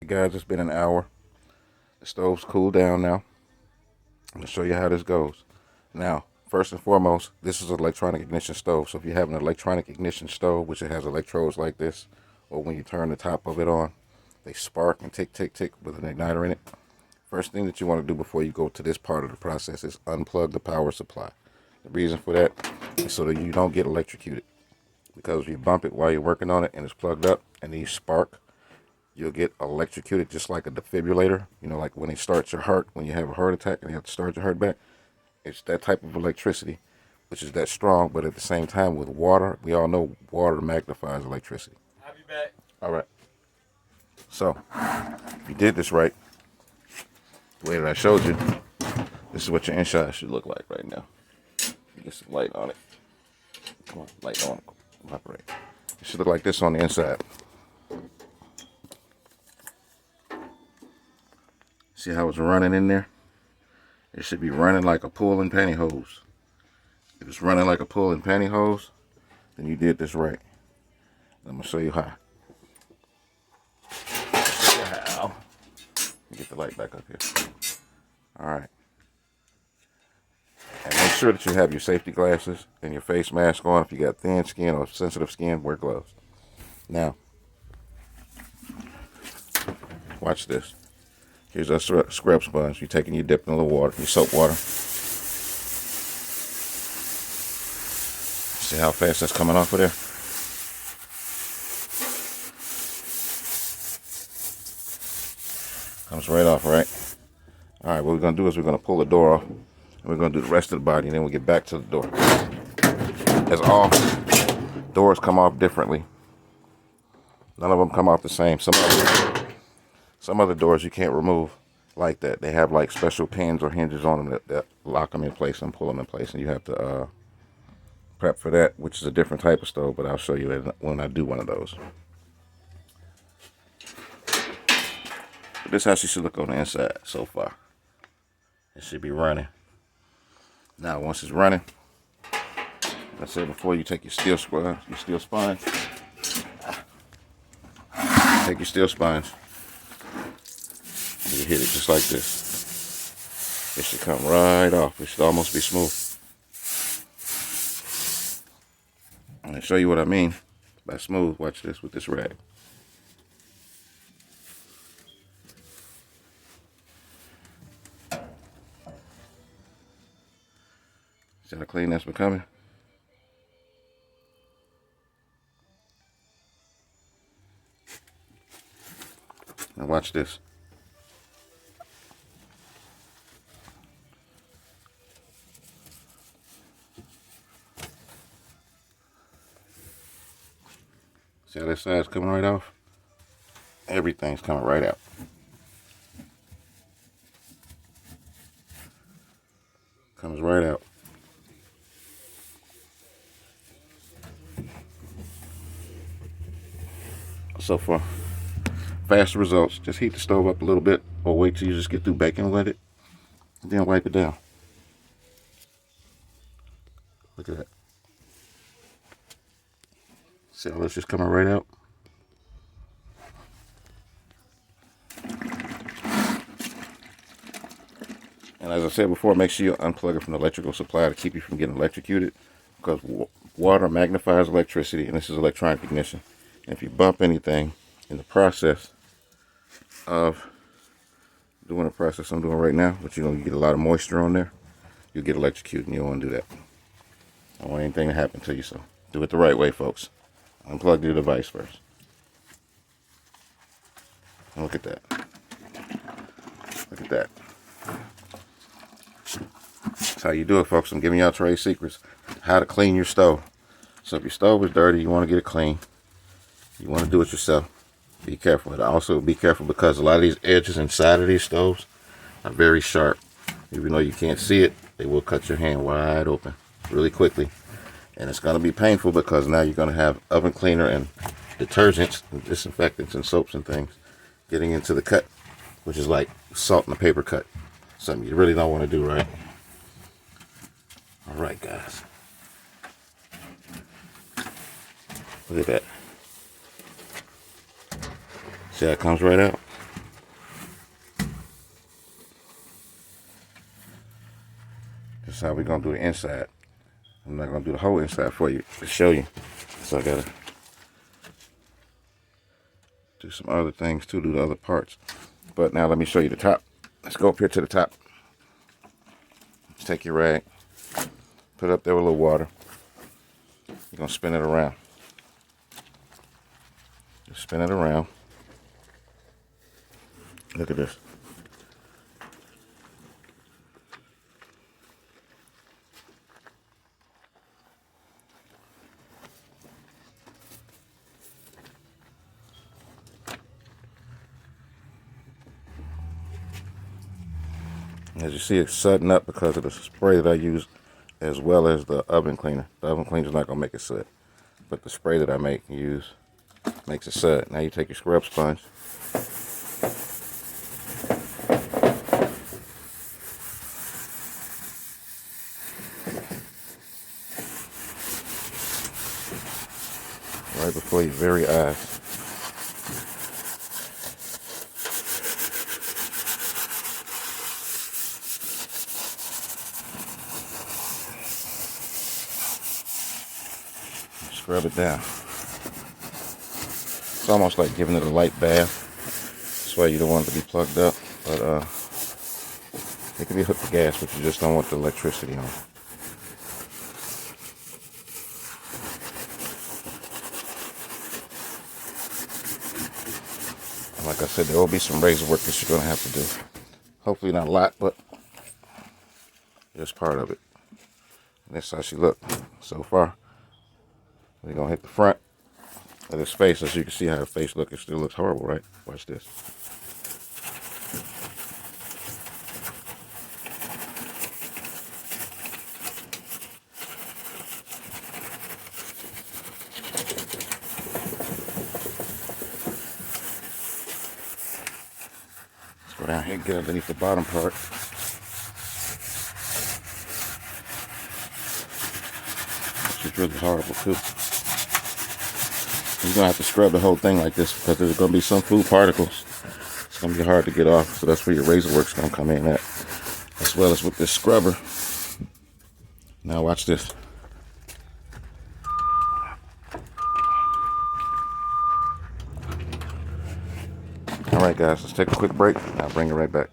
guys, it's been an hour. The stove's cooled down now. I'm going to show you how this goes. Now, first and foremost, this is an electronic ignition stove. So if you have an electronic ignition stove, which it has electrodes like this, or when you turn the top of it on, they spark and tick, tick, tick with an igniter in it. First thing that you want to do before you go to this part of the process is unplug the power supply. The reason for that is so that you don't get electrocuted. Because if you bump it while you're working on it and it's plugged up and then you spark, you'll get electrocuted just like a defibrillator. You know, like when it starts your heart, when you have a heart attack and you have to start your heart back. It's that type of electricity, which is that strong, but at the same time with water, we all know water magnifies electricity. I'll be back. All right. So, if you did this right, the way that I showed you, this is what your inside should look like right now. Get some light on it. Come on, light on. Operate. It should look like this on the inside. See how it's running in there? It should be running like a pull in pantyhose. If it's running like a pull in pantyhose, then you did this right. I'm going to show you how. Get the light back up here. Alright. And make sure that you have your safety glasses and your face mask on. If you got thin skin or sensitive skin, wear gloves. Now, watch this. Here's a scrub sponge. You're taking your dip in a little water, your soap water. See how fast that's coming off of there? Comes right off, right? All right, what we're going to do is we're going to pull the door off. And we're going to do the rest of the body, and then we'll get back to the door. As all doors come off differently. None of them come off the same. Some other doors you can't remove like that. They have like special pins or hinges on them that lock them in place and pull them in place, and you have to prep for that, which is a different type of stove, but I'll show you that when I do one of those. But this is how she should look on the inside so far. It should be running. Now, once it's running, like I said before, you take your steel sponge. Take your steel sponge. You hit it just like this. It should come right off. It should almost be smooth. I'm going to show you what I mean by smooth. Watch this with this rag. See how clean that's becoming? Now watch this. See how this side's coming right off? Everything's coming right out. Comes right out. So for faster results, just heat the stove up a little bit or wait till you just get through baking with it and then wipe it down. Look at that. See how that's just coming right out? And as I said before, make sure you unplug it from the electrical supply to keep you from getting electrocuted, because water magnifies electricity, and this is electronic ignition. And if you bump anything in the process of doing the process I'm doing right now, but you get a lot of moisture on there, you'll get electrocuted, and you don't want to do that. I don't want anything to happen to you, so do it the right way, folks. Unplug your device first. And look at that. Look at that. That's how you do it, folks. I'm giving y'all trade secrets. How to clean your stove. So if your stove is dirty, you want to get it clean. You want to do it yourself. Be careful. And also be careful because a lot of these edges inside of these stoves are very sharp. Even though you can't see it, they will cut your hand wide open really quickly. And it's going to be painful because now you're going to have oven cleaner and detergents and disinfectants and soaps and things getting into the cut, which is like salt in a paper cut. Something you really don't want to do, right? All right, guys. Look at that. See how it comes right out? That's how we're gonna do the inside. I'm not gonna do the whole inside for you to show you. So I gotta do some other things too, do the other parts. But now let me show you the top. Let's go up here to the top. Just take your rag, put it up there with a little water. You're gonna spin it around. Just spin it around. Look at this. As you see, it's sudding up because of the spray that I use, as well as the oven cleaner. The oven cleaner is not going to make it sud, but the spray that I use makes it sud. Now you take your scrub sponge. Right before your very eyes. Scrub it down. It's almost like giving it a light bath. That's why you don't want it to be plugged up. But it can be hooked to gas, but you just don't want the electricity on. And like I said, there will be some razor work that you're going to have to do. Hopefully not a lot, but just part of it. And that's how she looked so far. We're going to hit the front of this face. As you can see how her face looks, it still looks horrible, right? Watch this. Let's go down here and get underneath the bottom part. Which is really horrible too. You're going to have to scrub the whole thing like this because there's going to be some food particles. It's going to be hard to get off. So that's where your razor work's going to come in at. As well as with this scrubber. Now watch this. Alright guys, let's take a quick break. I'll bring it right back.